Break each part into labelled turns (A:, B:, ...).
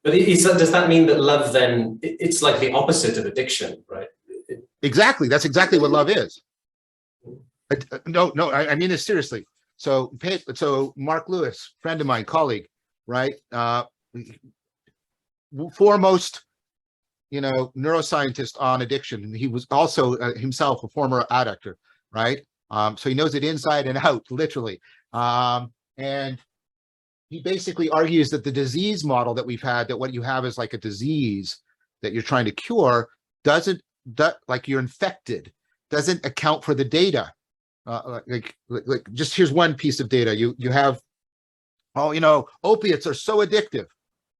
A: But does that mean that love then, it's like the opposite of addiction, right?
B: Exactly. That's exactly what love is. No, I mean this seriously. So Mark Lewis, friend of mine, colleague, right? Foremost, neuroscientist on addiction. And he was also himself a former addictor, right? So he knows it inside and out, literally. And he basically argues that the disease model that we've had, that what you have is like a disease that you're trying to cure, like you're infected, doesn't account for the data. Like just here's one piece of data. You have, opiates are so addictive.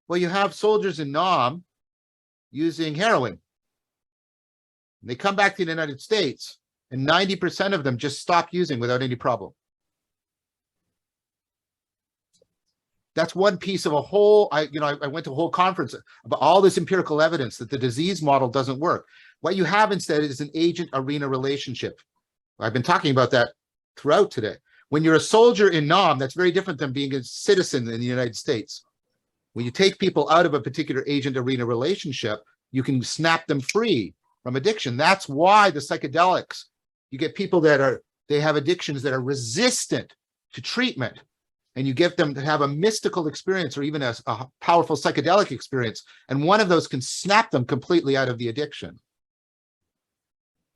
B: Well, you have soldiers in Nam using heroin. They come back to the United States, and 90% of them just stop using without any problem. That's one piece of a whole, I went to a whole conference about all this empirical evidence that the disease model doesn't work. What you have instead is an agent-arena relationship. I've been talking about that throughout today. When you're a soldier in Nam, that's very different than being a citizen in the United States. When you take people out of a particular agent-arena relationship, you can snap them free from addiction. That's why the psychedelics, you get people they have addictions that are resistant to treatment, and you get them to have a mystical experience or even a powerful psychedelic experience, and one of those can snap them completely out of the addiction.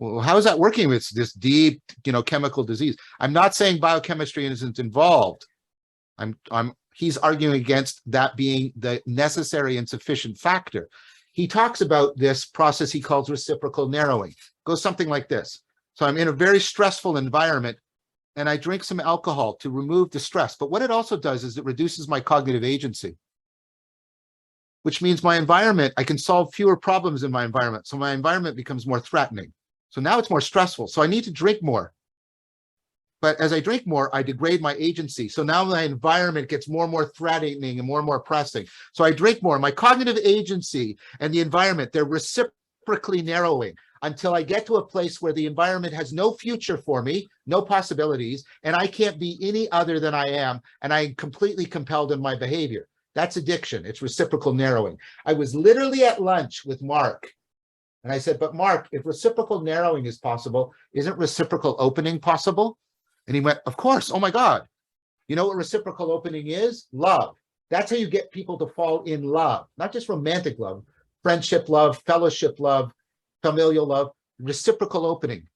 B: Well, how is that working with this deep, chemical disease? I'm not saying biochemistry isn't involved. He's arguing against that being the necessary and sufficient factor. He talks about this process he calls reciprocal narrowing. It goes something like this. So I'm in a very stressful environment, and I drink some alcohol to remove the stress. But what it also does is it reduces my cognitive agency, which means my environment, I can solve fewer problems in my environment. So my environment becomes more threatening. So now it's more stressful. So I need to drink more. But as I drink more, I degrade my agency. So now my environment gets more and more threatening and more pressing. So I drink more. My cognitive agency and the environment, they're reciprocally narrowing until I get to a place where the environment has no future for me, no possibilities, and I can't be any other than I am, and I'm completely compelled in my behavior. That's addiction. It's reciprocal narrowing. I was literally at lunch with Mark, and I said, but Mark, if reciprocal narrowing is possible, isn't reciprocal opening possible? And he went, of course. Oh my God. You know what reciprocal opening is? Love. That's how you get people to fall in love, not just romantic love, friendship love, fellowship love, familial love, reciprocal opening.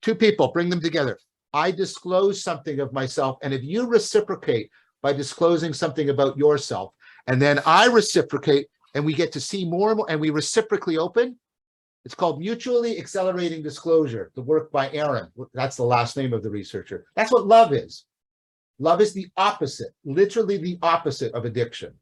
B: Two people, bring them together. I disclose something of myself, and if you reciprocate by disclosing something about yourself, and then I reciprocate, and we get to see more and more, and we reciprocally open, it's called mutually accelerating disclosure, the work by Aaron. That's the last name of the researcher. That's what love is. Love is the opposite, literally the opposite of addiction.